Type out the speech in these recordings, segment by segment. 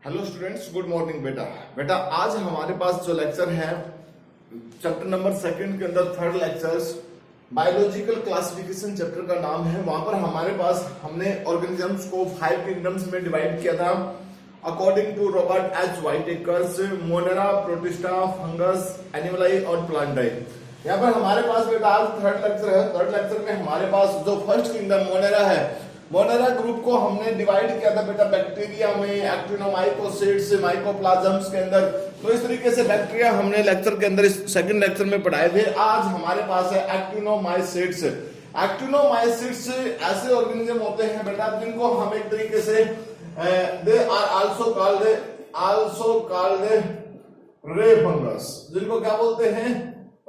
Hello students, good morning बेटा आज हमारे पास जो लेक्चर है चैप्टर नंबर सेकंड के अंदर third lectures biological classification chapter का नाम है। वहां पर हमारे पास हमने ऑर्गेनिजम्स को 5 किंगडम्स में डिवाइड किया था according to Robert H Whittaker's, Monera, Protista, fungus, Animalia और प्लांटाई। यहाँ पर हमारे पास बेटा आज थर्ड लेक्चर है। थर्ड लेक्चर में हमारे पास जो फर्स्ट किंगडम मोनेरा है, मोनेरा ग्रुप को हमने डिवाइड किया था बेटा बैक्टीरिया में, एक्टिनोमाइकोसिट्स, माइकोप्लाज्म्स के अंदर। तो इस तरीके से बैक्टीरिया हमने लेक्चर के अंदर इस सेकंड लेक्चर में पढ़ाए थे। आज हमारे पास है एक्टिनोमाइसिट्स। एक्टिनोमाइसिट्स ऐसे ऑर्गेनिज्म होते हैं बेटा जिनको हम एक तरीके से they are also called ray fungus, जिनको क्या बोलते हैं,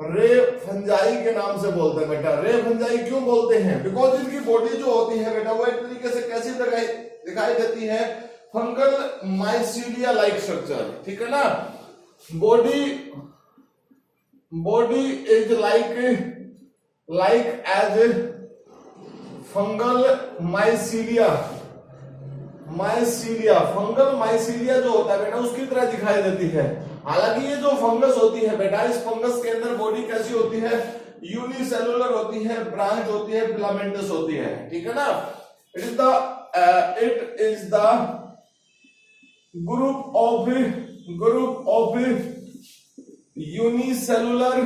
रे फंजाई के नाम से बोलते हैं बेटा। रे फंजाई क्यों बोलते हैं? बिकॉज इनकी बॉडी जो होती है बेटा वो एक तरीके से कैसी दिखाई देती है, फंगल माइसीलिया लाइक स्ट्रक्चर, ठीक है ना। Body is like as fungal mycelia fungal mycelia जो होता है बेटा उसकी तरह दिखाई देती है। हालांकि ये जो फंगस होती है बेटा, इस फंगस के अंदर बॉडी कैसी होती है, यूनिसेलुलर होती है, ब्रांच होती है, फिलामेंटस होती है, ठीक है ना। It is the group of unicellular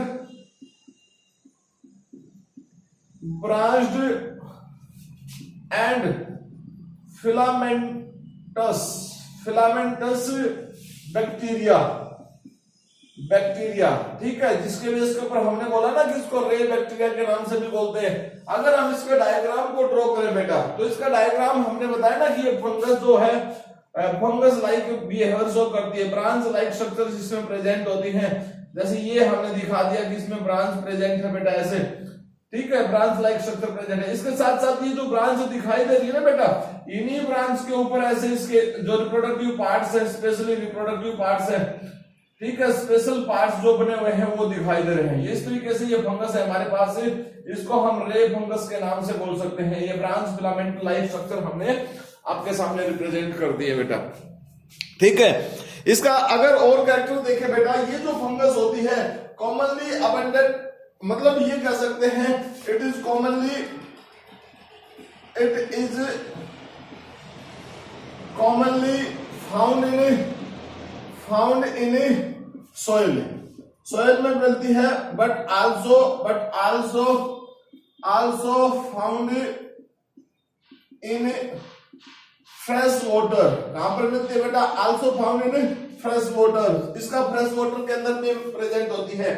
branched and filamentous bacteria, ठीक है, जिसके बेस के ऊपर हमने बोला ना कि इसको रे बैक्टीरिया के नाम से भी बोलते हैं। अगर हम इसके डायग्राम को ड्रॉ करें बेटा, तो इसका डायग्राम हमने बताया ना कि ये फंगस जो है फंगस लाइक बिहेवियर शो करती है, ब्रांच लाइक स्ट्रक्चर जिसमें प्रेजेंट होती है। जैसे ये हमने दिखा दिया कि इसमें ब्रांच प्रेजेंट है बेटा, ऐसे, ठीक है, ब्रांच लाइक स्ट्रक्चर प्रेजेंट है। इसके साथ साथ ये जो ब्रांच दिखाई दे रही है ना बेटा, इन्हीं ब्रांच के ऊपर ऐसे इसके जो रिप्रोडक्टिव पार्ट्स है, स्पेशली रिप्रोडक्टिव पार्ट्स है, ठीक है, स्पेशल पार्ट्स जो बने हुए हैं वो दिखाई दे रहे हैं। इस तरीके से ये फंगस है हमारे पास, इसको हम रे फंगस के नाम से बोल सकते हैं। ये ब्रांच फिलामेंट लाइक स्ट्रक्चर हमने आपके सामने रिप्रेजेंट कर दिए बेटा, ठीक है। इसका अगर और कैरेक्टर देखें बेटा, ये जो फंगस होती है कॉमनली अबंडेंट, मतलब ये कह सकते हैं it is commonly found in soil में मिलती है, but also found in fresh water. कहां पर मिलती है बेटा? Also found in fresh water. इसका फ्रेश वाटर के अंदर में प्रेजेंट होती है।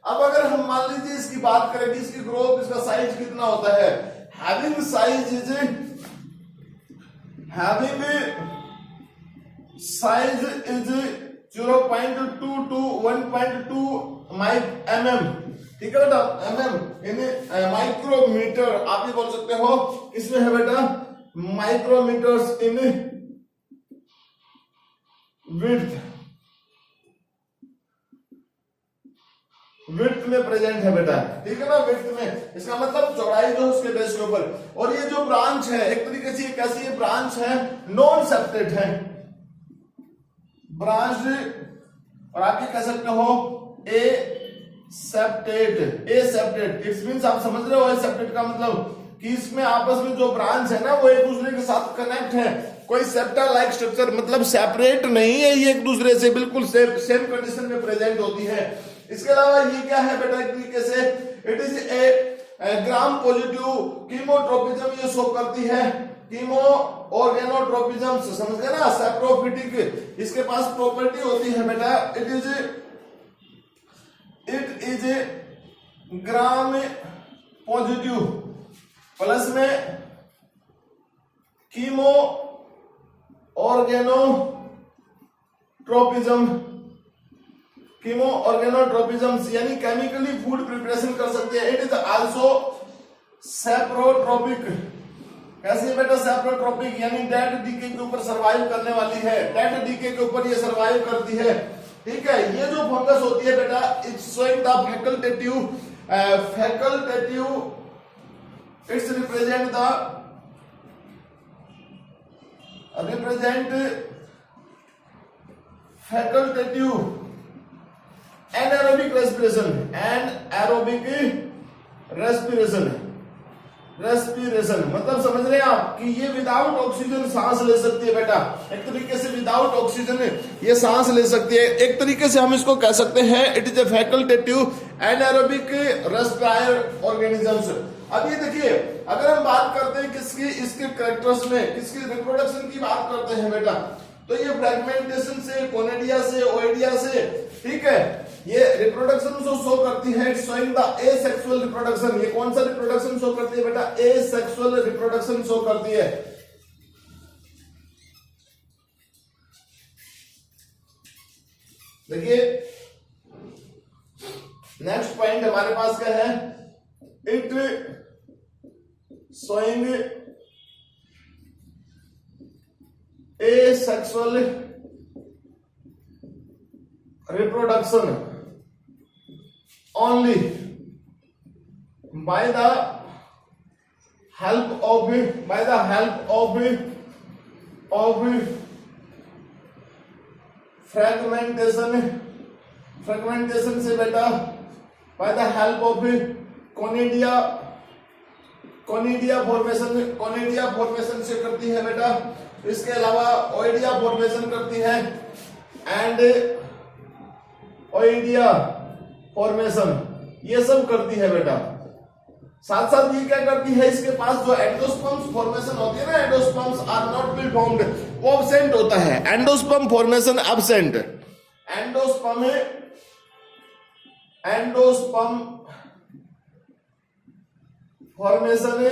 अब अगर हम मान लीजिए इसकी बात करें कि इसकी ग्रोथ, इसका साइज कितना होता है, having size is 0.2 to 1.2 mm, ठीक है बेटा, mm इन माइक्रोमीटर आप भी बोल सकते हो। इसमें है बेटा माइक्रोमीटर्स इन विड्थ में प्रेजेंट है बेटा, ठीक है ना, विड्थ में, इसका मतलब चौड़ाई जो उसके बेस के ऊपर। और ये जो ब्रांच है एक तरीके से कैसी है, ब्रांच है नॉन सेप्टेट है, ब्रांच, और आप ये कह सकते हो ए सेप्टेट। इट्स मींस आप समझ रहे हो ए सेप्टेट का मतलब कि इसमें आपस में जो ब्रांच है ना वो एक दूसरे के साथ कनेक्ट है, कोई सेप्टा लाइक स्ट्रक्चर, मतलब सेपरेट नहीं है, ये एक दूसरे से बिल्कुल सेम कंडीशन में प्रेजेंट होती है। इसके अलावा ये क्या है बेटा, एक तरीके से it is A gram positive chemotropism ये शो करती है, कीमो ऑर्गेनोट्रोपिज्म, समझ गए ना, सैप्रोफिटिक इसके पास प्रॉपर्टी होती है बेटा, it is gram positive plus में कीमो ऑर्गेनोट्रोपिज्म यानी केमिकली फूड प्रिपरेशन कर सकते हैं। It is also saprotropic. कैसे है बेटा? सैप्रोट्रोपिक यानी डेड डीके के ऊपर सर्वाइव करने वाली है, डेड डीके के ऊपर ये सर्वाइव करती है, ठीक है। ये जो फंगस होती है बेटा, it's showing the facultative it's represent the facultative anaerobic respiration, anaerobic respiration मतलब समझ रहे हैं आप कि ये विदाउट ऑक्सीजन सांस ले सकती है बेटा। एक तरीके से विदाउट ऑक्सीजन ये सांस ले सकती है। एक तरीके से हम इसको कह सकते हैं it is a facultative anaerobic respirer organisms. अब ये देखिए, अगर हम बात करते हैं किसकी, इसके कैरेक्टर्स में किसकी रिप्रोडक्शन की बात करते हैं बेटा, तो ये फ्रेगमेंटेशन से, कोनेडिया से, ओइडिया से, ठीक है, ये रिप्रोडक्शन जो शो करती है, it's showing the asexual reproduction. ये कौन सा रिप्रोडक्शन शो करती है बेटा? एसेक्सुअल रिप्रोडक्शन शो करती है। देखिए नेक्स्ट पॉइंट हमारे पास क्या है, it showing asexual reproduction only by the help of fragmentation से बेटा, by the help of conidia formation से करती है बेटा। इसके अलावा ओइडिया फॉर्मेशन करती है एंड ओइडिया फॉर्मेशन, ये सब करती है बेटा। साथ साथ ये क्या करती है, इसके पास जो एंडोस्पर्म्स फॉर्मेशन होती है ना, endosperms are not be formed, वो एब्सेंट होता है। Endosperm formation absent, endosperm formation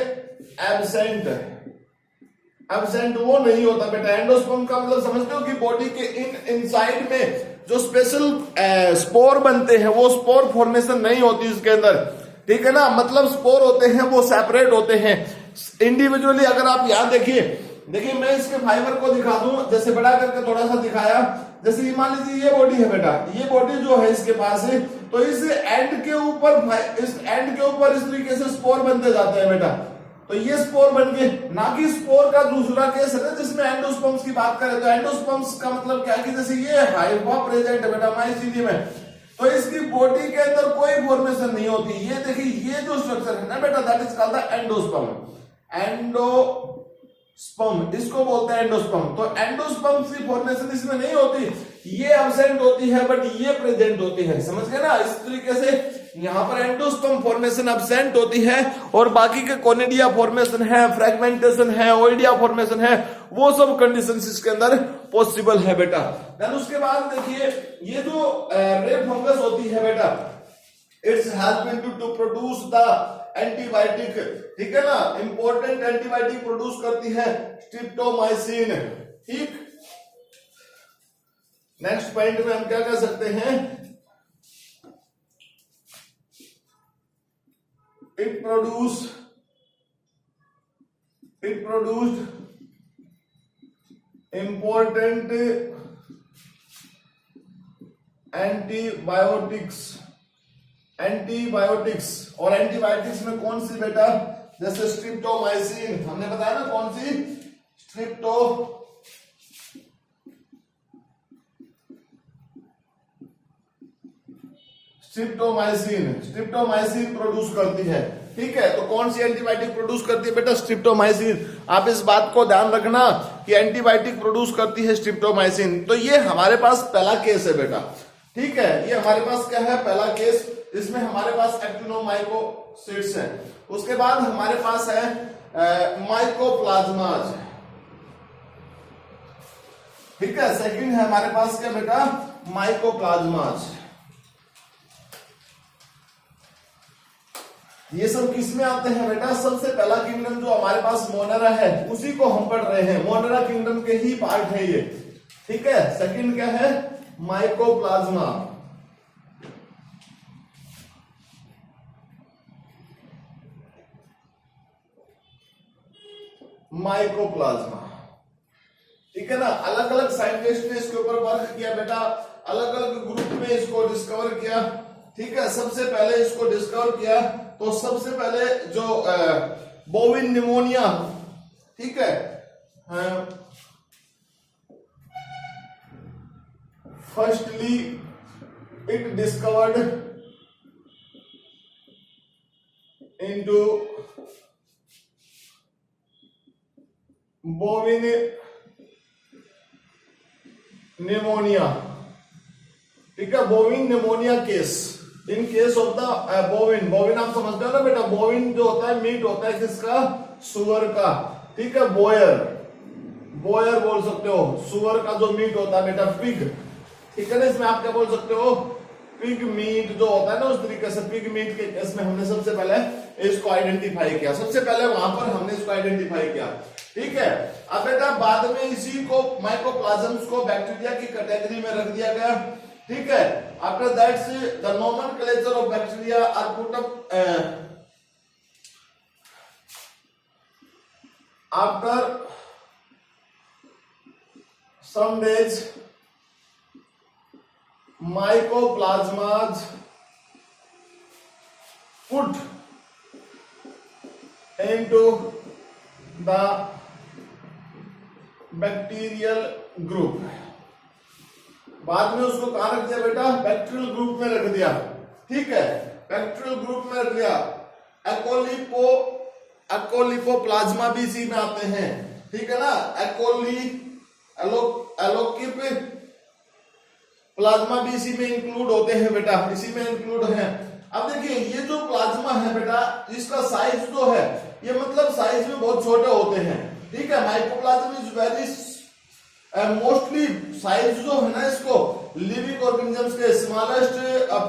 absent वो नहीं होता बेटा। एंडोस्पर्म का मतलब समझते हो कि बॉडी के इनसाइड में जो स्पेशल स्पोर बनते हैं, वो स्पोर फॉर्मेशन नहीं होती इसके अंदर, ठीक है ना। मतलब स्पोर होते हैं वो सेपरेट होते हैं इंडिविजुअली। अगर आप यहां देखिए मैं इसके फाइबर को दिखा दूं, जैसे बड़ा करके थोड़ा सा दिखाया, जैसे ये मान लीजिए ये बॉडी है बेटा, ये बॉडी जो है इसके पास है, तो इस एंड के ऊपर इस तरीके से स्पोर बनते जाते हैं बेटा। तो ये स्पोर बन गए, ना कि स्पोर का दूसरा केस है जिसमें एंडोस्पर्म्स की बात करें। तो एंडोस्पर्म्स का मतलब क्या है कि जैसे ये हाइफा प्रेजेंट है बेटा माइसीलियम में, तो इसकी बॉडी के अंदर कोई फॉर्मेशन नहीं होती। ये देखिए ये जो स्ट्रक्चर है ना बेटा, that is called the endosperm. Endosperm इसको बोलते हैं एंडोस्पर्म। तो एंडोस्पर्म की फॉर्मेशन इसमें नहीं होती, ये एब्सेंट होती है, बट ये प्रेजेंट होती है। समझ गए ना। इस तरीके से यहां पर एंडोस्पर्म फॉर्मेशन एब्सेंट होती है और बाकी के कोनिडिया फॉर्मेशन है, फ्रेगमेंटेशन है, ओइडिया फॉर्मेशन है, वो सब कंडीशंस इसके अंदर पॉसिबल है बेटा। देन उसके बाद देखिए ये जो रे फंगस होती है बेटा, it's helping to produce the antibiotic, ठीक है ना। इंपॉर्टेंट एंटीबायोटिक प्रोड्यूस करती है स्ट्रिप्टोमाइसिन, ठीक। नेक्स्ट पॉइंट में हम क्या कह सकते हैं, it produced important एंटीबायोटिक्स और एंटीबायोटिक्स में कौन सी बेटा, जैसे स्ट्रिप्टोमाइसिन, हमने बताया ना कौन सी, स्ट्रिप्टोमाइसिन प्रोड्यूस करती है, ठीक है। तो कौन सी एंटीबायोटिक प्रोड्यूस करती है बेटा? स्ट्रिप्टोमाइसिन। आप इस बात को ध्यान रखना कि एंटीबायोटिक प्रोड्यूस करती है स्ट्रिप्टोमाइसिन। तो ये हमारे पास पहला केस है बेटा, ठीक है। ये हमारे पास क्या है, पहला केस। इसमें हमारे पास एक्टिनोमाइकोसिट्स है। उसके बाद हमारे पास है माइकोप्लाज्माज, ठीक है। सेकंड है हमारे पास क्या बेटा, माइकोप्लाज्माज। ये सब किसमें आते हैं बेटा? सबसे पहला किंगडम जो हमारे पास मोनेरा है, उसी को हम पढ़ रहे हैं। मोनेरा किंगडम के ही पार्ट है ये, ठीक है। सेकंड क्या है, माइकोप्लाज्मा। ठीक है ना। अलग अलग साइंटिस्ट ने इसके ऊपर वर्क किया बेटा, अलग अलग ग्रुप में इसको डिस्कवर किया, ठीक है। सबसे पहले इसको डिस्कवर किया तो सबसे पहले जो बोविन निमोनिया, ठीक है, firstly it discovered into bovine pneumonia, ठीक है, बोविन pneumonia case, in case of the बोविन, बोविन आप समझते हो ना बेटा, बोविन जो होता है मीट होता है किसका, सुअर का, ठीक है, बोयर, बोयर बोल सकते हो, सुअर का जो मीट होता है बेटा, पिग, ठीक है ना, इसमें आप क्या बोल सकते हो, पिग मीट जो होता है ना, उस तरीके से पिग मीट के केस में हमने सबसे पहले इसको आइडेंटिफाई किया, सबसे पहले वहां पर हमने इसको आइडेंटिफाई किया, ठीक है। अब बेटा बाद में इसी को माइकोप्लाज्म्स को बैक्टीरिया की कैटेगरी में रख दिया गया, ठीक है। After that the nomenclature of bacteria are put up after some days mycoplasmas put into the bacterial group, बाद में उसको कहां रख दिया बेटा, बैक्टीरियल ग्रुप में रख दिया, ठीक है, बैक्टीरियल ग्रुप में रख दिया। एकोलिपोप्लाज्मा भी इसी में आते हैं, ठीक है ना, एलोकिप प्लाज्मा भी इसी में इंक्लूड होते हैं बेटा, इसी में इंक्लूड है। अब देखिए ये जो प्लाज्मा है बेटा, इसका साइज जो है ये मतलब साइज में बहुत छोटे होते हैं, ठीक है। Mycoplasm is very mostly size जो है ना इसको लिविंग ऑर्गेनिजम्स के स्मॉलेस्ट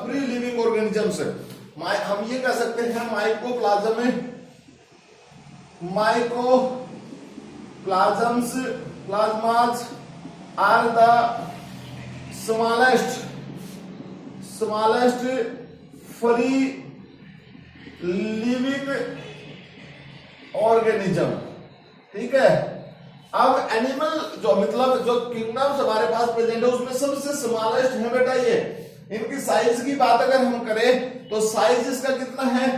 फ्री लिविंग ऑर्गेनिजम्स, हम ये कह सकते हैं plasmas are the smallest free living organism, ठीक है। अब एनिमल जो मतलब जो किंगडम्स हमारे पास प्रेजेंट है उसमें सबसे स्मॉलेस्ट है बेटा ये। इनकी साइज की बात अगर हम करें तो साइज इसका कितना है,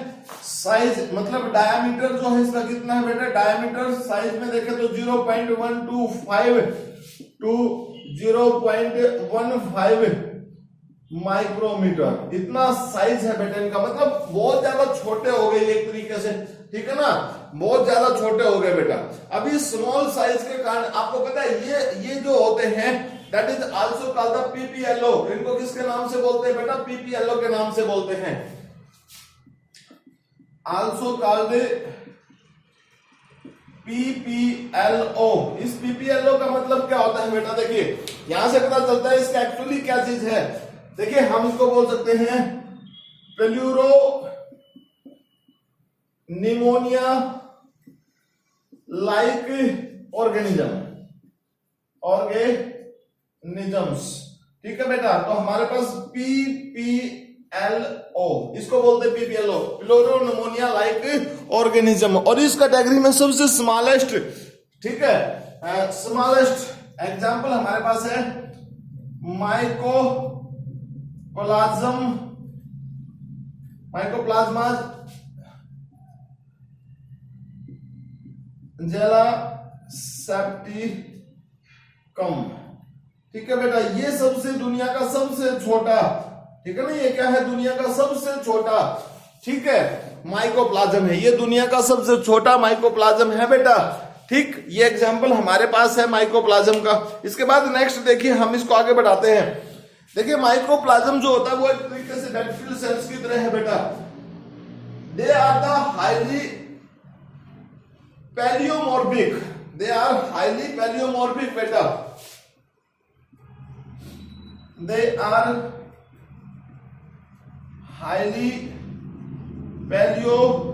साइज मतलब डायमीटर जो है इसका कितना है बेटा, डायमीटर साइज में देखें तो 0.125 टू 0.15 माइक्रोमीटर, इतना साइज है बेटा इनका, मतलब बहुत ज्यादा छोटे हो गए एक तरीके से, ठीक है ना, बहुत ज्यादा छोटे हो गए बेटा। अभी स्मॉल साइज के कारण आपको पता है ये जो होते हैं that is also called the PPLO, इनको किसके नाम से बोलते हैं बेटा, पीपीएलओ के नाम से बोलते हैं, आल्सो कॉल्ड पीपीएलओ। इस पीपीएलओ का मतलब क्या होता है बेटा, देखिए यहां से पता चलता है इसका एक्चुअली क्या चीज है। देखिए हम इसको बोल सकते हैं प्लूरो निमोनिया लाइक ऑर्गेनिजम्स, ठीक है बेटा। तो हमारे पास पीपीएलओ, इसको बोलते हैं PPLO, pleuro pneumonia like organism, और इस कैटेगरी में सबसे स्मॉलेस्ट, ठीक है, स्मॉलेस्ट एग्जांपल हमारे पास है माइकोप्लाज्मा जेला सेप्टिकम, ठीक है बेटा। ये सबसे दुनिया का सबसे छोटा, ठीक है ना, ये क्या है, दुनिया का सबसे छोटा, ठीक है, माइकोप्लाज्म है, ये दुनिया का सबसे छोटा माइकोप्लाज्म है बेटा, ठीक। ये एग्जांपल हमारे पास है माइकोप्लाज्म का। इसके बाद नेक्स्ट देखिए हम इसको आगे बढ़ाते हैं। देखिए माइकोप्लाज्म जो होता है वो एक तरीके से बैक्टीरियल सेल्स की तरह है बेटा, they are the highly pleomorphic, they are highly pleomorphic बेटा, दे आर हाईली पैलियोमॉर्फिक।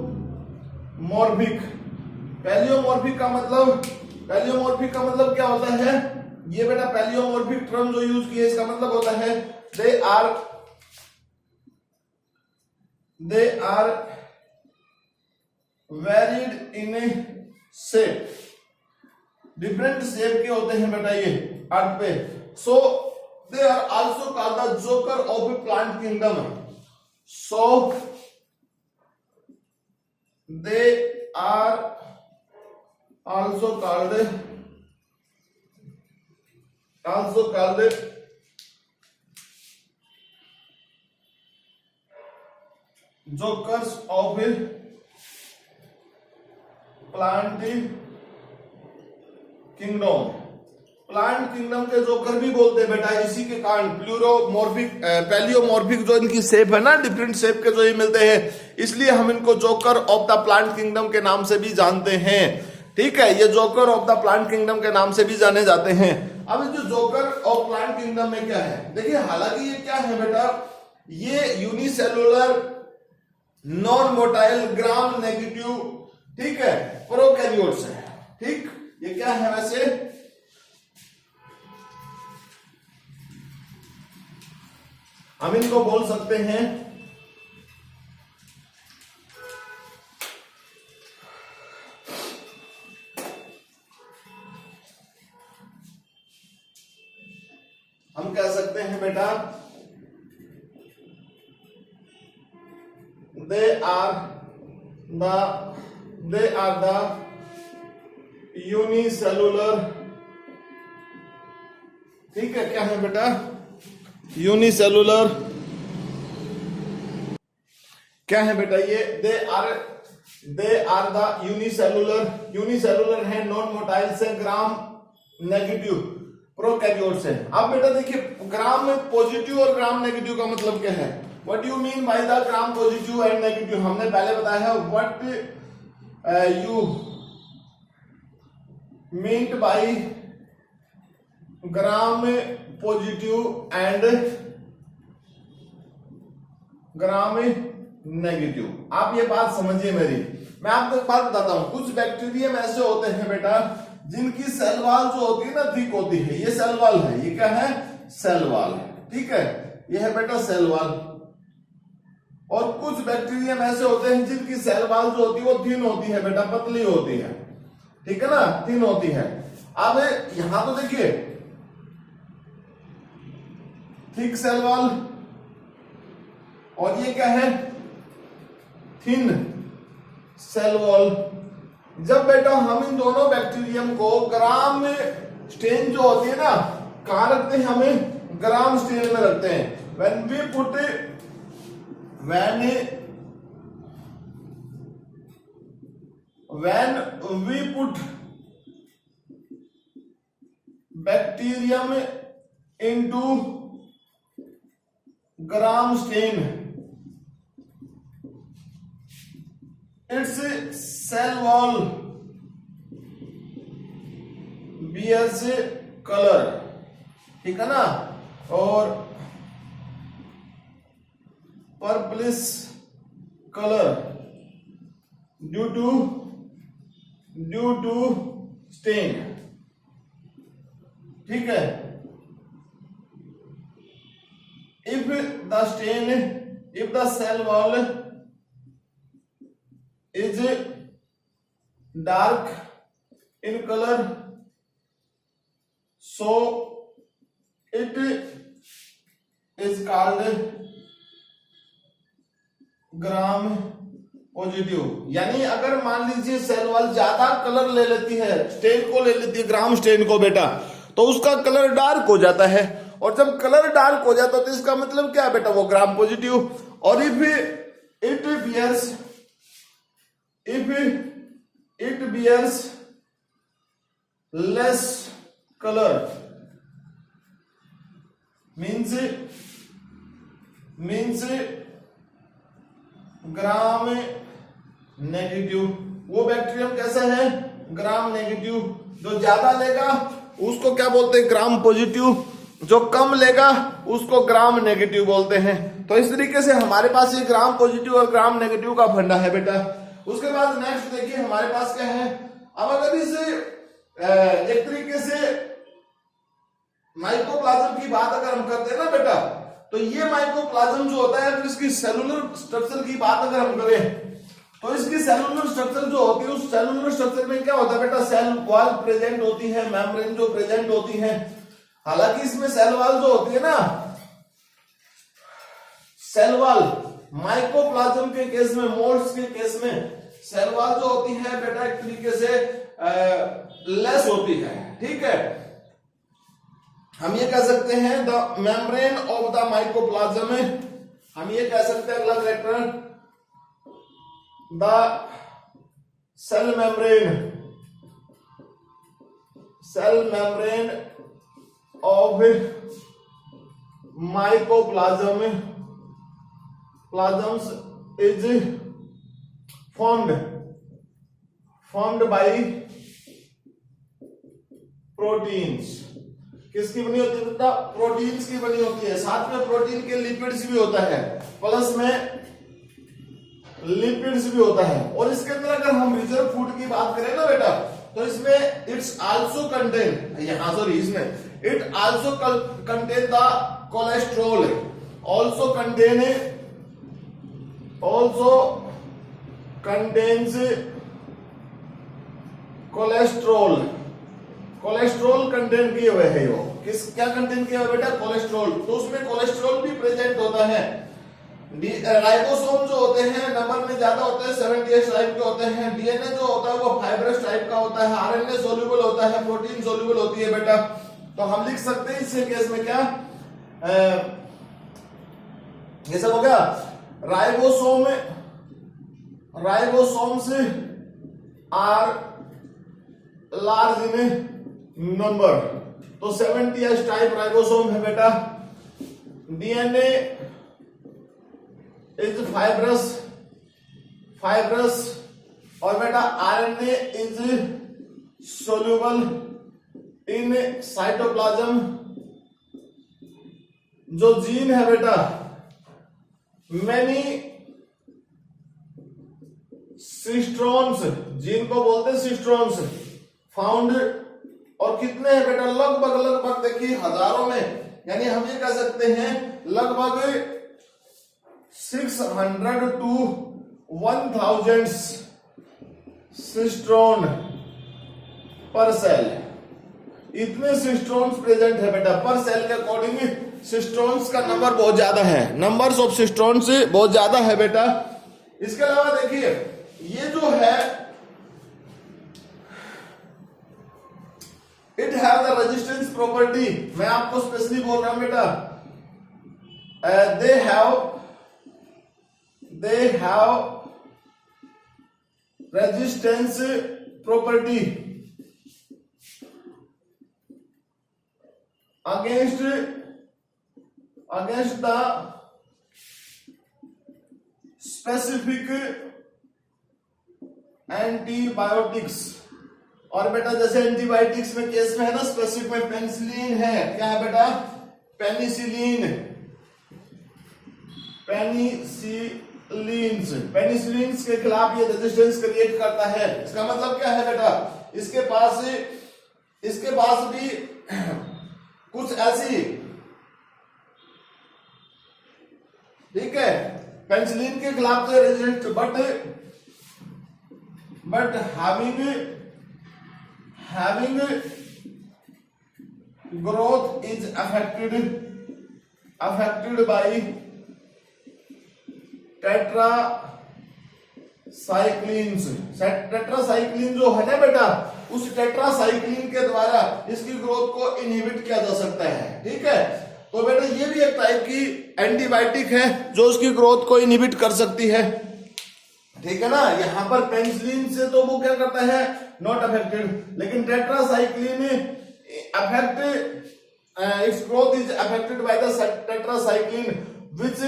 पैलियोमॉर्फिक का मतलब क्या होता है, ये बेटा पैलियोमॉर्फिक टर्म जो यूज किए इसका मतलब होता है they are varied in a shape, different shape के होते हैं बेटा ये अर्थ पे। So they are also called the joker of plant kingdom, so they are also called jokers of plant kingdom. Plant kingdom के जोकर भी बोलते हैं बेटा, इसी के कारण प्लूरोमॉर्फिक पैलियोमॉर्फिक जो इनकी शेप है ना, डिफरेंट शेप के जो ये मिलते हैं, इसलिए हम इनको joker of the plant kingdom के नाम से भी जानते हैं। ठीक है, ये joker of the plant kingdom के नाम से भी जाने जाते हैं। अब जो जोकर ऑफ प्लांट किंगडम में क्या है, देखिए हालांकि ये क्या है बेटा, ये unicellular non motile gram negative, ठीक है, प्रोकैरियोट्स है। ठीक, ये क्या है वैसे, हम इनको बोल सकते हैं हम कह सकते हैं बेटा दे आर द यूनिसेलुलर, ठीक है, क्या है बेटा, यूनिसेलुलर, क्या है बेटा ये, दे आर द यूनिसेलुलर है, नॉन मोटाइल से, ग्राम नेगेटिव प्रोकैरियोट्स है। अब बेटा देखिए, ग्राम में पॉजिटिव और ग्राम नेगेटिव का मतलब क्या है, what you mean by the gram positive and negative, हमने पहले बताया है what you meant by gram positive and gram negative. आप ये बात समझिए मेरी, मैं आपको एक बात बताता हूं, कुछ बैक्टीरियम ऐसे होते हैं बेटा जिनकी सेल वॉल जो होती है ना थिक होती है, ये सेल वॉल है, ये क्या है, सेल वॉल है, ठीक है, ये है बेटा सेल वॉल। और कुछ बैक्टीरियम ऐसे होते हैं जिनकी सेल वॉल जो होती है वो थिन होती है बेटा, पतली होती है, ठीक है ना, थिन होती है। अब यहां तो देखिए थिक सेल वॉल, और ये क्या है, थिन सेल वॉल। जब बेटा हम इन दोनों बैक्टीरियम को ग्राम स्टेन जो होती है ना, कहां रखते हैं, हमें ग्राम स्टेन में रखते हैं। when we put bacterium into gram stain, its cell wall bears color, ठीक है ना, और purplish colour due to stain, ठीक है। if the cell wall is dark in color, so it is called gram positive. यानी अगर मान लीजिए सेल वॉल ज्यादा कलर ले लेती है, स्टेन को ले लेती है, ग्राम स्टेन को बेटा, तो उसका कलर डार्क हो जाता है, और जब कलर डार्क हो जाता है तो इसका मतलब क्या है बेटा, वो ग्राम पॉजिटिव। और if it bears less colour means gram negative. वो बैक्टीरियम कैसा है, ग्राम नेगेटिव। जो ज्यादा लेगा उसको क्या बोलते हैं, ग्राम पॉजिटिव। जो कम लेगा उसको ग्राम नेगेटिव बोलते हैं। तो इस तरीके से हमारे पास ये ग्राम पॉजिटिव और ग्राम नेगेटिव का फंडा है बेटा। उसके बाद नेक्स्ट देखिए हमारे पास क्या है। अब अगर इसे एक तरीके से माइक्रोप्लाज्म की बात अगर हम करते हैं ना बेटा, तो ये माइक्रोप्लाज्म जो होता है, अगर इसकी सेलुलर स्ट्रक्चर की बात अगर हम करें तो इसकी सेलुलर स्ट्रक्चर जो होती है, उस सेलुलर स्ट्रक्चर में क्या होता है बेटा, सेल वॉल प्रेजेंट होती है, मेम्ब्रेन जो प्रेजेंट होती है। हालांकि इसमें सेल वॉल जो होती है ना, सेल वॉल माइक्रोप्लाज्म के केस में, मोल्ड्स के केस में सेल वॉल जो होती है बेटा एक तरीके से लेस होती है, ठीक है। हम ये कह सकते हैं the membrane of the microplasm, हम ये कह सकते हैं अगला character, the cell membrane of plasms is formed by proteins. किसकी बनी होती है बेटा? प्रोटीन्स की बनी होती है। साथ में प्रोटीन के लिपिड्स भी होता है, प्लस में लिपिड्स भी होता है। और इसके अंदर अगर हम रिजर्व फूड की बात करें ना बेटा, तो इसमें इट्स आल्सो कंटेन, यहां सॉरी इसमें it also contain the cholesterol, also contains cholesterol content किए हुए है। क्या कंटेंट किया हुआ बेटा? कोलेस्ट्रॉल। तो उसमें कोलेस्ट्रॉल भी प्रेजेंट होता है। राइबोसोम जो होते हैं नंबर में ज्यादा होते हैं, 70 टाइप के होते हैं। डीएनए जो होता है वो फाइब्रस टाइप का होता है। आरएनए सोल्यूबल होता है, प्रोटीन सोल्यूबल होती है बेटा। तो हम लिख सकते हैं इससे केस में क्या, ये सब हो गया। Ribosomes are large in number, तो 70 टाइप राइबोसोम है बेटा। डीएनए इज फाइब्रस और बेटा RNA is soluble in cytoplasm. जो जीन है बेटा, मैनी सिस्ट्रॉन्स, जीन को बोलते हैं सिस्ट्रॉन्स, फाउंड, और कितने हैं बेटा? लगभग देखिए हजारों में, यानी हम ये कह सकते हैं लगभग 600 to 1000 सिस्ट्रॉन पर सेल। इतने सिस्ट्रॉन्स प्रेजेंट है बेटा पर सेल के अकॉर्डिंग। सिस्ट्रॉन्स का नंबर बहुत ज्यादा है, नंबर्स ऑफ सिस्ट्रॉन्स बहुत ज्यादा है बेटा। इसके अलावा देखिए ये जो है it have the resistance property, मैं आपको स्पेशली बोल रहा हूं बेटा, they have resistance property against the specific antibiotics. और बेटा जैसे एंटीबायोटिक्स में केस में है ना, स्पेसिफिक में पेनिसिलिन है। क्या है बेटा? पेनिसिलिन के खिलाफ ये रेजिस्टेंस क्रिएट करता है। इसका मतलब क्या है बेटा? इसके पास भी कुछ ऐसी, ठीक है, पेनिसिलिन के खिलाफ तो resistant but having growth is affected by tetracycline जो है ना बेटा, उस टेट्रासाइक्लिन के द्वारा इसकी ग्रोथ को इनहिबिट किया जा सकता है। ठीक है, तो बेटा ये भी एक टाइप की एंटीबायोटिक है जो उसकी ग्रोथ को इनहिबिट कर सकती है। ठीक है ना, यहां पर पेनिसिलिन से तो वो क्या करता है, नॉट अफेक्टेड, लेकिन tetracycline affect it's growth is affected by the tetracycline which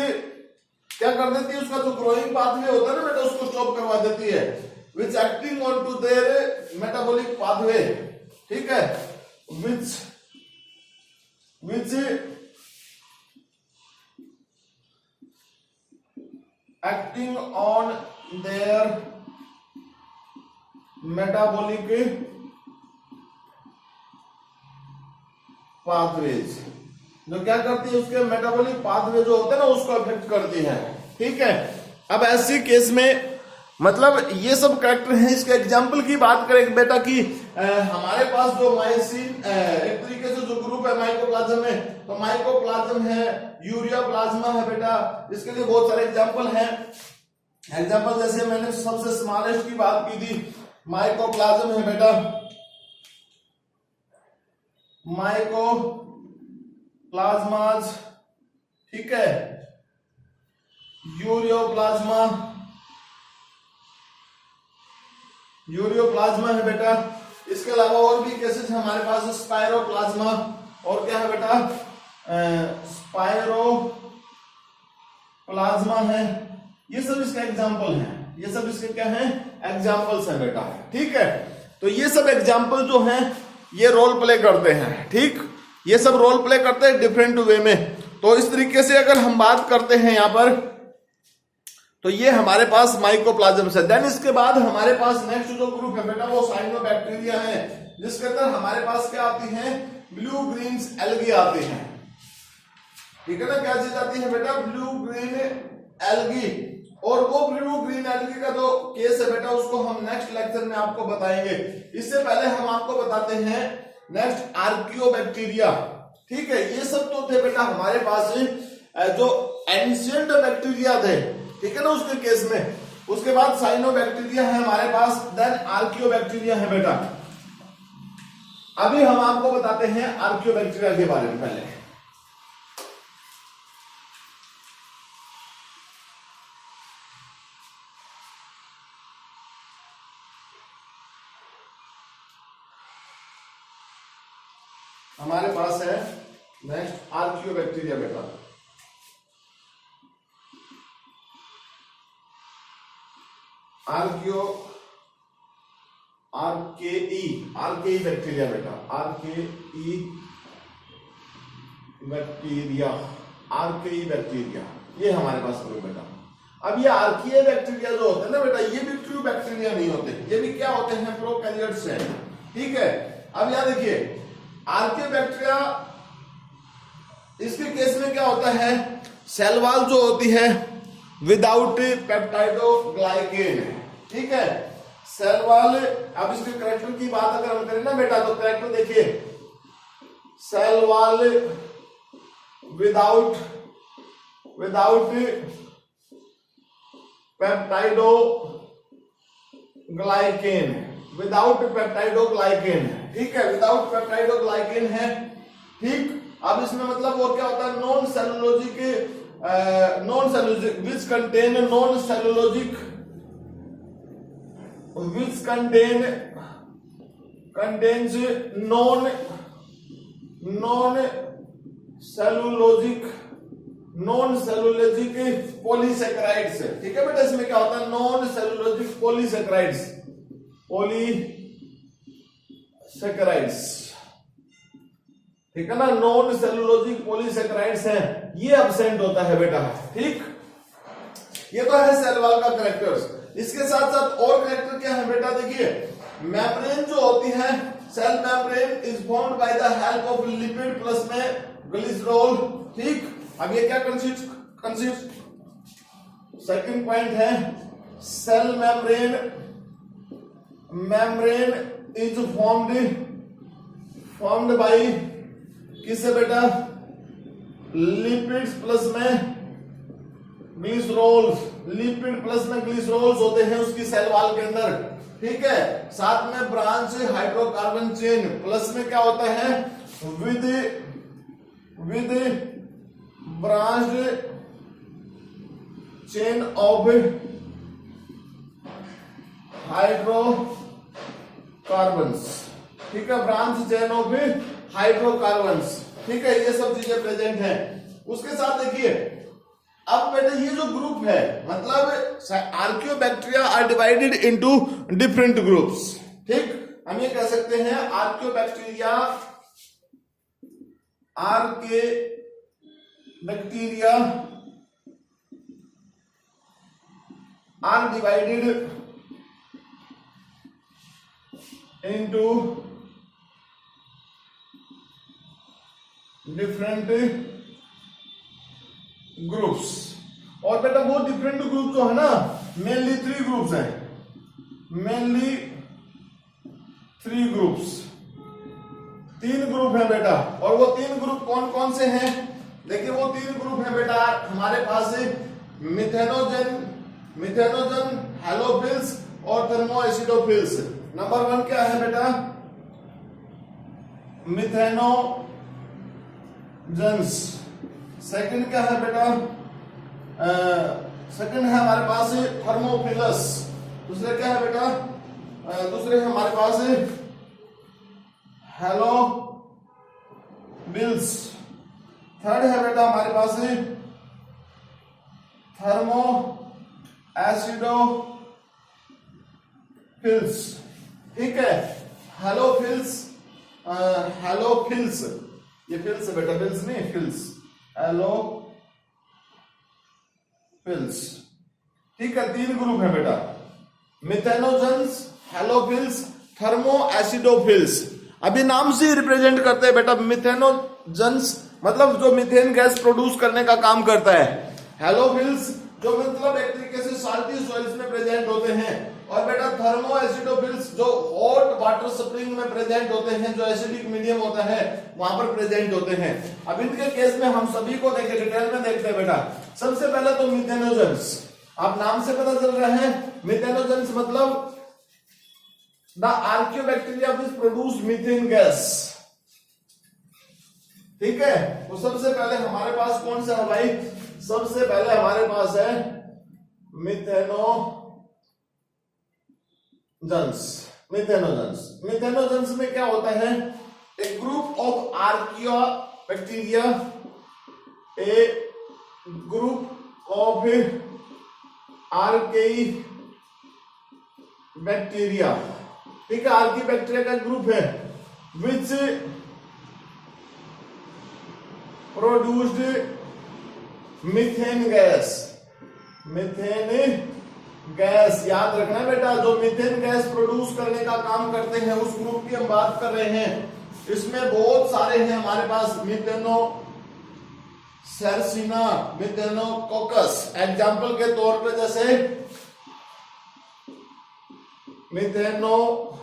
क्या कर देती है, उसका जो ग्रोइंग पाथवे होता है ना बेटा, उसको स्टॉप करवा देती है, which acting on to their metabolic pathway. ठीक है, which acting on their metabolic pathways, जो क्या करती है, उसके मेटाबॉलिक पाथवे जो होते हैं ना उसको अफेक्ट करती है। ठीक है, अब ऐसी केस में मतलब ये सब कैरेक्टर हैं। इसके एग्जाम्पल की बात करें बेटा कि हमारे पास जो माइसिन एक तरीके से जो ग्रुप है माइकोप्लाज्म में, तो माइकोप्लाज्म है, यूरिया प्लाज्मा है बेटा, इसके लिए बहुत सारे एग्जाम्पल हैं। एग्जाम्पल जैसे मैंने सबसे स्मॉलेस्ट की बात की थी, माइकोप्लाज्म है बेटा, माइकोप्लाज्माज, ठीक है, यूरियोप्लाज्मा, यूरियोप्लाज्मा है बेटा। इसके अलावा और भी केसेस हमारे पास, स्पायरोप्लाज्मा, और क्या है बेटा, स्पायरोप्लाज्मा है। ये सब इसका एग्जाम्पल है, ये सब इसके क्या है, एग्जाम्पल्स हैं बेटा। ठीक है, तो ये सब एग्जाम्पल जो हैं ये रोल प्ले करते हैं। ठीक, ये सब रोल प्ले करते हैं डिफरेंट वे में। तो इस तरीके से अगर हम बात करते हैं यहां पर, तो ये हमारे पास माइकोप्लाज्म है। देन इसके बाद हमारे पास नेक्स्ट जो ग्रुप है बेटा वो साइनोबैक्टीरिया है, जिसके अंदर हमारे पास क्या आती है, ब्लू ग्रीन एल्गी आती हैं। ठीक है ना, क्या चीज आती है बेटा, ब्लू ग्रीन एल्गी। और वो ब्लू ग्रीन एल्गी का जो केस है बेटा उसको हम नेक्स्ट लेक्चर में आपको बताएंगे। इससे पहले हम आपको बताते हैं नेक्स्ट आर्कियोबैक्टीरिया। ठीक है, ये सब तो थे बेटा हमारे पास जो एंशिएंट बैक्टीरिया थे, ठीक है ना, उसके केस में। उसके बाद साइनोबैक्टीरिया है हमारे पास, देन आर्कियोबैक्टीरिया है बेटा। अभी हम आपको बताते हैं आर्कियोबैक्टीरिया के बारे में। पहले हमारे पास है नेक्स्ट आर्कियोबैक्टीरिया बेटा। आरकेई बैक्टीरिया बेटा, आरकेई बैक्टीरिया, ये हमारे पास ग्रुप बेटा। अब ये आर्किया बैक्टीरिया जो होते हैं ना बेटा, ये भी ट्रू बैक्टीरिया नहीं होते, ये भी क्या होते हैं, प्रोकैरियोट्स हैं। ठीक है, अब यहां देखिए आर्किया बैक्टीरिया, इसके केस में क्या होता है, सेल वॉल जो होती है विदाउट पेप्टाइडोग्लाइकेन। ठीक है, सेल वॉल। अब इसके कैरेक्टर की बात अगर हम करें ना बेटा, तो कैरेक्टर देखिए, सेल वॉल विदाउट पेप्टाइडोग्लाइकेन, ठीक है, विदाउट पेप्टाइडोग्लाइकेन है। ठीक, अब इसमें मतलब वो क्या होता है, non cellulosic which contain non cellulosic which contains non cellulosic polysaccharides। ठीक है बेटा, इसमें क्या होता है, नॉन सेलुलोजिक polysaccharides। ठीक है ना, नॉन सेलुलोजिक polysaccharides है, ये एब्सेंट होता है बेटा। ठीक, ये तो है सेल वॉल का कैरेक्टर्स। इसके साथ साथ और कैरेक्टर क्या है बेटा, देखिए मेम्ब्रेन जो होती है, cell membrane is formed by the help of lipid plus में ग्लिसरॉल। ठीक, अब ये क्या कंसिस्ट, सेकंड पॉइंट है, cell membrane is formed by किससे बेटा, लिपिड्स प्लस में ग्लिसरॉल्स। लिपिड प्लस में ग्लिसरॉल्स होते हैं उसकी सेल वॉल के अंदर। ठीक है, साथ में ब्रांच हाइड्रोकार्बन चेन, प्लस में क्या होता है, with branch chain of hydrocarbons. ठीक है, ब्रांच चेन ऑफ हाइड्रोकार्बन्स। ठीक है, ये सब चीजें प्रेजेंट हैं। उसके साथ देखिए अब बेटा ये जो ग्रुप है, मतलब archaeobacteria are divided into different groups. ठीक, हम ये कह सकते हैं archaeobacteria are divided into different groups. और बेटा वो डिफरेंट ग्रुप जो है ना, मेनली 3 ग्रुप्स हैं, मेनली 3 ग्रुप्स, 3 ग्रुप हैं बेटा। और वो 3 ग्रुप कौन कौन से हैं, देखिए वो 3 ग्रुप हैं बेटा हमारे पास, मिथेनोजन, हैलोफिल्स और थर्मोएसिडोफिल्स। नंबर 1 क्या है बेटा, मिथेनोजन्स। सेकंड क्या है बेटा, सेकंड है हमारे पास थर्मोफिलस। दूसरा क्या है बेटा, दूसरे हैं हमारे पास हेलो बिल्स। थर्ड है बेटा हमारे पास थर्मो एसिडो फिल्स। ठीक है, हेलो फिल्स, हेलो फिल्स, ये फिल्स है बेटा, फिल्स नहीं फिल्स, हेलो फिल्स। ठीक है, तीन ग्रुप है बेटा, मिथेनोजेंस, हेलोफिल्स, थर्मो एसिडोफिल्स। अभी नाम से रिप्रेजेंट करते हैं बेटा, मिथेनोजेंस मतलब जो मीथेन गैस प्रोड्यूस करने का काम करता है, हेलोफिल्स जो मतलब एक तरीके से साल्टी सॉइल्स में प्रेजेंट होते हैं, और बेटा थर्मो एसिडोफिल्स जो हॉट वाटर स्प्रिंग में प्रेजेंट होते हैं, जो एसिडिक मीडियम होता है वहां पर प्रेजेंट होते हैं। अब इनके केस में हम सभी को देखें, डिटेल में देखते हैं बेटा। सबसे पहले तो मिथेनोजेंस, आप नाम से पता चल रहा है, मिथेनोजेंस मतलब the आर्कियोबैक्टीरिया which produce methane gas. ठीक है, तो सबसे पहले हमारे पास कौन सा है भाई, सबसे पहले हमारे पास है मिथेनोजेंस। मिथेनोजेंस में क्या होता है, a group of archaeobacteria, a group of archaebacteria. ठीक है, आर्की बैक्टीरिया का ग्रुप है which produced methane gas. Methane gas याद रखना बेटा, जो मीथेन गैस प्रोड्यूस करने का काम करते हैं उस ग्रुप की हम बात कर रहे हैं। इसमें बहुत सारे हैं हमारे पास, मिथेनो सेरसिना, मिथेनोकोकस। एग्जाम्पल के तौर पे जैसे मिथेनोकोकस,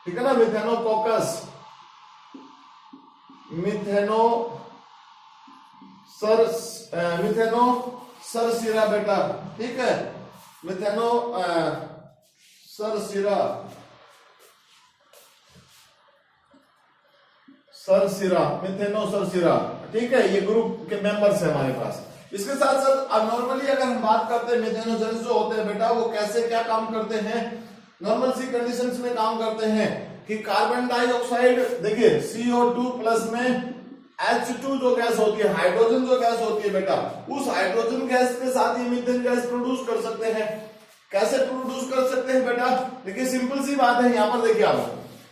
ठीक है ना, मिथेनोकोकस, मिथेनो सरसिरा बेटा। ठीक है, मिथेनो सरसिरा, मिथेनो सरसिरा। ठीक है, ये ग्रुप के मेंबर्स है हमारे पास। इसके साथ साथ अब नॉर्मली अगर हम बात करते हैं, मिथेनोजेंस जो होते हैं बेटा वो कैसे क्या काम करते हैं, नॉर्मल सी कंडीशंस में काम करते हैं कि कार्बन डाइऑक्साइड, देखिए CO2 प्लस में H2 जो गैस होती है, हाइड्रोजन जो गैस होती है बेटा, उस हाइड्रोजन गैस के साथ ये मीथेन गैस प्रोड्यूस कर सकते हैं। कैसे प्रोड्यूस कर सकते हैं बेटा, देखिए सिंपल सी बात है, यहां पर देखिए आप,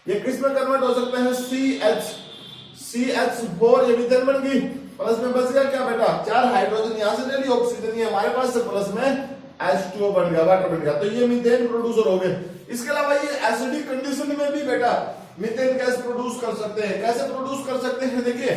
ये किस में कन्वर्ट हो सकते हैं, CH4, ये मीथेन बन गई, प्लस में बच गया क्या बेटा, 4 हाइड्रोजन यहां से ले ली, ऑक्सीजन ये हमारे पास से, प्लस में H2O बन गया, वाटर बन गया, तो ये मीथेन प्रोड्यूसर हो गए। इसके अलावा ये एसिडिक कंडीशन में भी बेटा मीथेन गैस प्रोड्यूस कर सकते हैं। कैसे प्रोड्यूस कर सकते हैं, देखिए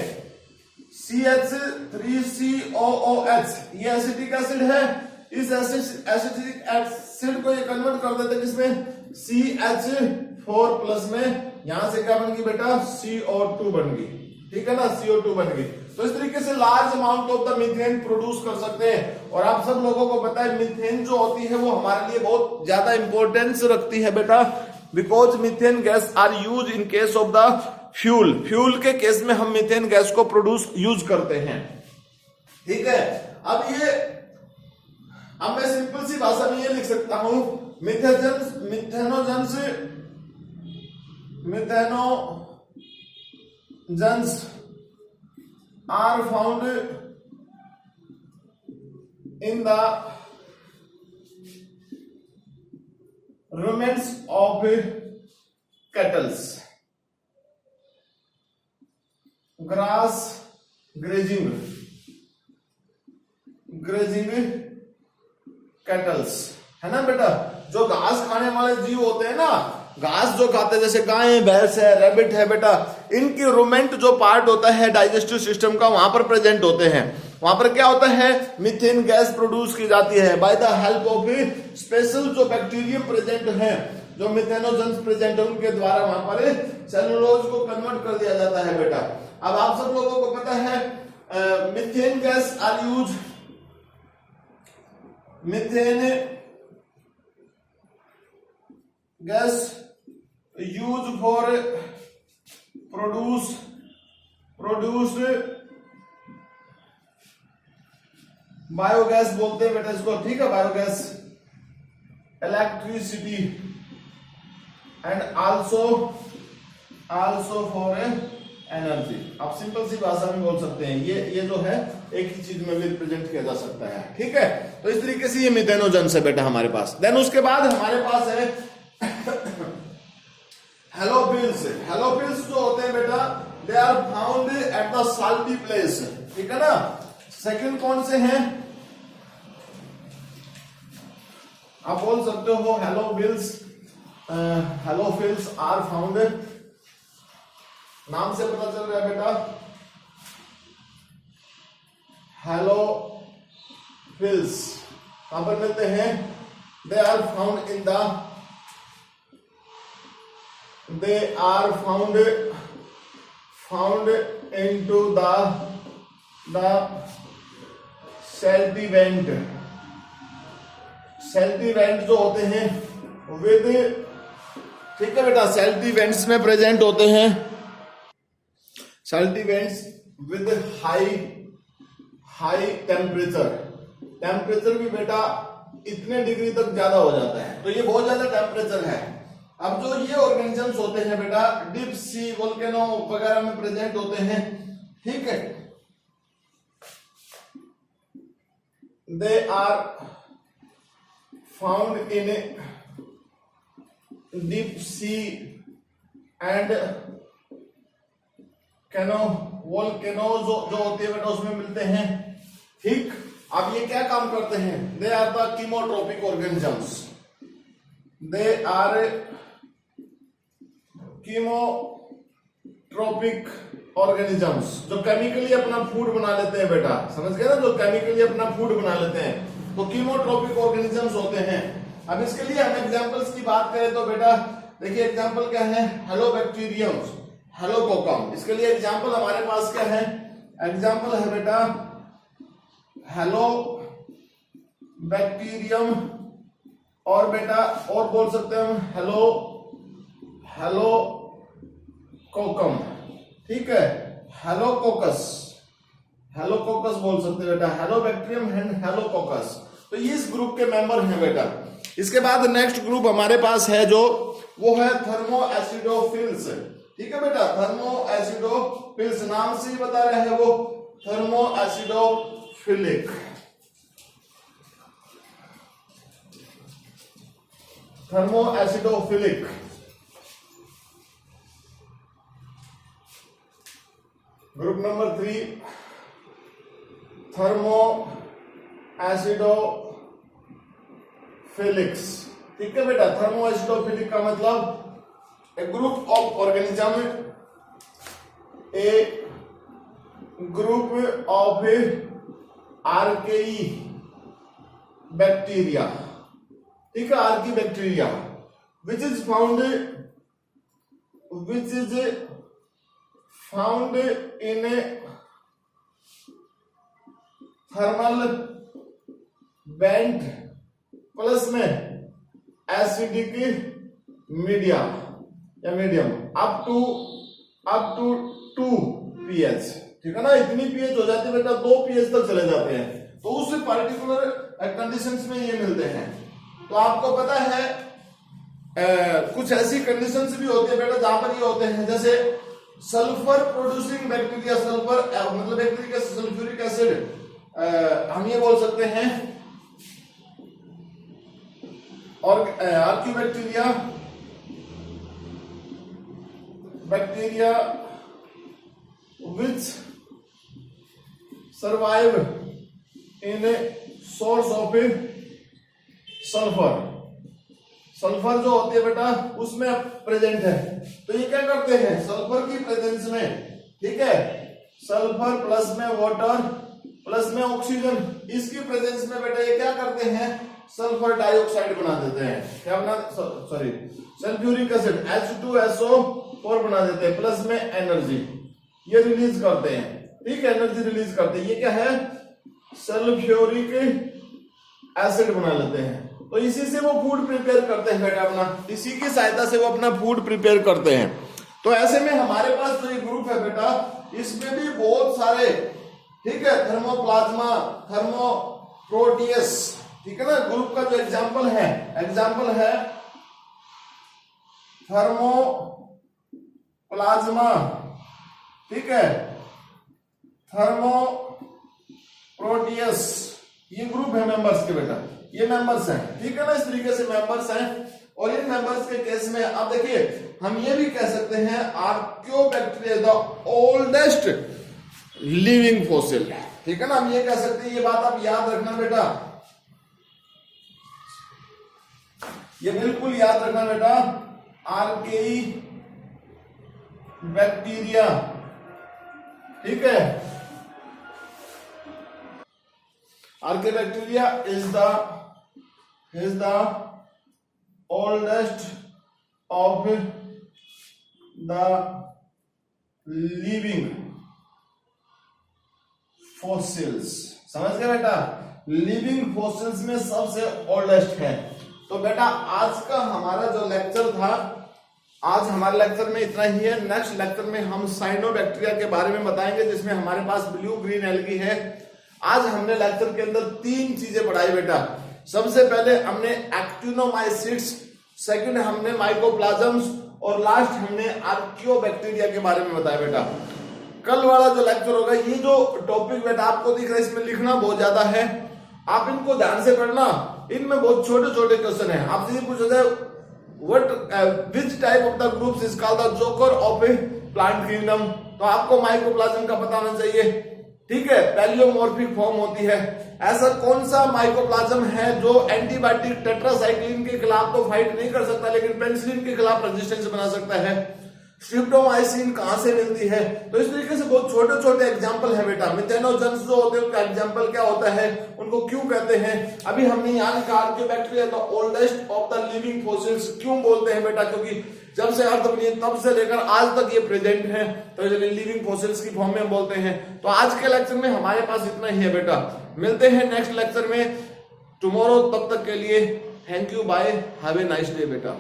CH3COOH ये एसिटिक एसिड है, इस एसिटिक एसिड को ये कन्वर्ट कर देते हैं किसमें, CH4 प्लस में, यहां से क्या बन गई बेटा, CO2 बन गई। ठीक है ना, CO2 बन गई। तो इस तरीके से large amount of the methane produce कर सकते हैं। और आप सब लोगों को पता है मीथेन जो होती है वो हमारे लिए बहुत ज्यादा इंपॉर्टेंस रखती है बेटा, because methane gas are use in case of the fuel के केस में हम मीथेन गैस को प्रोड्यूस यूज करते हैं। ठीक है, अब मैं सिंपल सी भाषा में ये लिख सकता हूं, methanogens are found in the remains of cattle, grass grazing cattle, है ना बेटा, जो घास खाने वाले जीव होते हैं ना, घास जो खाते हैं, जैसे गाय, भैंस है, रैबिट है बेटा, इनकी रूमेंट जो पार्ट होता है डाइजेस्टिव सिस्टम का, वहां पर प्रेजेंट होते हैं। वहां पर क्या होता है, मीथेन गैस प्रोड्यूस की जाती है bye the help of special जो बैक्टीरियम प्रेजेंट है, जो मिथेनोजेंस प्रेजेंट है, उनके द्वारा वहां पर सेलुलोज को कन्वर्ट कर दिया जाता है बेटा। अब आप सब लोगों को पता है methane gas are use, methane gas use for produce biogas बोलते हैं बेटा इसको, ठीक है, biogas, electricity and also for energy. आप सिंपल सी भाषा में बोल सकते हैं, ये जो है एक ही चीज में भी रिप्रेजेंट किया जा सकता है, ठीक है। तो इस तरीके से ये मीथेनोजेंस है बेटा हमारे पास। देन उसके बाद हमारे पास है हेलोफिल्स। हेलोफिल्स जो होते हैं बेटा, they are found at the salty place, ठीक है ना। सेकंड कौन से हैं, आप बोल सकते हो हेलोफिल्स आर फाउंड, नाम से पता चल रहा है बेटा, हेलोफिल्स कहां पर मिलते हैं, they are found in the, they are found into the salty vent। salty vent जो होते हैं with, ठीक है बेटा, salty vents में प्रेजेंट होते हैं, salty vents with high temperature। Temperature भी बेटा इतने डिग्री तक ज्यादा हो जाता है, तो ये बहुत ज्यादा टेम्परेचर है। अब जो ये ऑर्गेनिजम्स होते हैं बेटा, डीप सी वोल्केनो वगैरह में प्रेजेंट होते हैं, ठीक है। They are found in deep sea and कैनो वोल्केनो जो होती है बेटा उसमें मिलते हैं, ठीक। अब ये क्या काम करते हैं, they are the chemotropic organisms, they are chemotropic organisms जो केमिकली अपना फूड बना लेते हैं बेटा, समझ गए ना, जो केमिकली अपना फूड बना लेते हैं, तो कीमोट्रोपिक ऑर्गेनिजम्स होते हैं। अब इसके लिए हम एग्जांपल्स की बात करें तो बेटा देखिए एग्जांपल क्या है, हेलोबैक्टीरियम, हेलोकोकम। इसके लिए एग्जांपल हमारे पास क्या है, एग्जांपल है बेटा हेलोबैक्टीरियम, और बेटा और बोल सकते हैं हम हेलोकोकम, ठीक है, हेलोकोकस बोल सकते हैं बेटा, हेलोबैक्टीरियम एंड हेलोकोकस। तो ये इस ग्रुप के मेंबर हैं बेटा। इसके बाद नेक्स्ट ग्रुप हमारे पास है जो वो है थर्मोएसिडोफिल्स, ठीक है बेटा, थर्मोएसिडोफिल्स नाम से ही बता रहे हैं वो थर्मोएसिडोफिलिक। थर्मोएसिडोफिलिक ग्रुप नंबर 3 थर्मोएसिडोफिलिक्स, ठीक है बेटा। थर्मोएसिडोफिलिक का मतलब a group of organism, a group of archaebacteria, ठीक है, archaebacteria which is found in thermal vent plus में acidic medium up to 2 pH, ठीक है ना। इतनी pH हो जाती है बेटा, 2 pH तक चले जाते हैं, तो उस पर्टिकुलर कंडीशंस में ये मिलते हैं। तो आपको पता है कुछ ऐसी कंडीशंस भी होती है बेटा जहां पर ये होते हैं, जैसे सल्फर प्रोड्यूसिंग बैक्टीरिया, सल्फर मतलब बैक्टीरिया का सल्फ्यूरिक एसिड, हम ये बोल सकते हैं, और आर्क्यूबैक्टीरिया which survive in a source of sulphur. Sulphur जो होती है बेटा उसमें प्रेजेंट है, तो ये क्या करते हैं, सल्फर की प्रेजेंस में, ठीक है, सल्फर प्लस में वाटर प्लस में ऑक्सीजन, इसकी प्रेजेंस में बेटा ये क्या करते हैं, सल्फर डाइऑक्साइड बना देते हैं, क्या बना, सॉरी सल्फ्यूरिक एसिड H2SO4 बना देते हैं, प्लस में एनर्जी ये रिलीज करते हैं, ठीक है, एनर्जी रिलीज करते हैं। ये क्या है, सल्फ्यूरिक एसिड बना लेते हैं, तो इसी से वो फूड प्रिपेयर करते हैं बेटा अपना, इसी की सहायता से वो अपना फूड प्रिपेयर करते हैं। तो ऐसे में हमारे पास जो ये ग्रुप है बेटा, इसमें भी बहुत सारे, ठीक है, थर्मोप्लाज्मा, प्रोटियस, ठीक है ना। ग्रुप का जो एग्जाम्पल है थर्मोप्लाज्मा, ठीक है, थर्मोप्रोटियस, ये ग्रुप है मेंबर्स के बेटा, ये मेंबर्स हैं, ठीक है ना। इस तरीके से मेंबर्स हैं। और इन मेंबर्स के केस में आप देखिए हम ये भी कह सकते हैं आर्कियोबैक्टीरिया द ओल्डेस्ट लिविंग फॉसिल, ठीक है ना। हम ये कह सकते हैं, ये बात आप याद रखना बेटा, ये बिल्कुल याद रखना बेटा, आर्केई बैक्टीरिया, ठीक है, आर्कियोबैक्टीरिया is the oldest of the living fossils, समझ गए बेटा, लिविंग फॉसिल्स में सबसे ओल्डेस्ट है। तो बेटा आज का हमारा जो लेक्चर था, आज हमारे लेक्चर में इतना ही है। नेक्स्ट लेक्चर में हम साइनोबैक्टीरिया के बारे में बताएंगे, जिसमें हमारे पास ब्लू ग्रीन एल्गी है। आज हमने लेक्चर के अंदर 3 चीजें पढ़ाई बेटा। सबसे पहले हमने एक्टिनोमाइसिट्स, सेकंड हमने माइकोप्लाज्म्स, और लास्ट हमने आर्कियोबैक्टीरिया के बारे में बताया बेटा। कल वाला जो लेक्चर होगा, ये जो टॉपिक बेटा आपको दिख रहा है, इसमें लिखना बहुत ज्यादा है, आप इनको ध्यान से पढ़ना। इनमें बहुत छोटे छोटे क्वेश्चन है। आपसे ये पूछा जाए which type of the groups is called the joker of A plant kingdom, तो आपको माइकोप्लाज्म का पता होना चाहिए, ठीक है, पैलियोमॉर्फिक फॉर्म होती है। ऐसा कौन सा माइकोप्लाज्म है जो एंटीबायोटिक टेट्रासाइक्लिन के खिलाफ तो फाइट नहीं कर सकता, लेकिन पेनिसिलिन के खिलाफ रेजिस्टेंस बना सकता है। स्ट्रिप्टोमाइसिन कहां से मिलती है। तो इस तरीके से बहुत छोटे छोटे एग्जाम्पल है बेटा। मिथेनोजेंस जो होते हैं उनका एग्जाम्पल क्या होता है, उनको क्यों कहते हैं। अभी हमने यहाँ लिखा आर्कियोबैक्टीरिया the oldest of the living fossils, क्यों बोलते हैं बेटा, क्योंकि जब से अर्थ बनी है तब से लेकर आज तक ये प्रेजेंट है, तो इसलिए लिविंग फॉसिल्स की फॉर्म में हम बोलते हैं। तो आज के लेक्चर में हमारे पास इतना ही है बेटा। मिलते हैं नेक्स्ट लेक्चर में टुमारो, तब तक के लिए thank you, bye, have a nice day बेटा।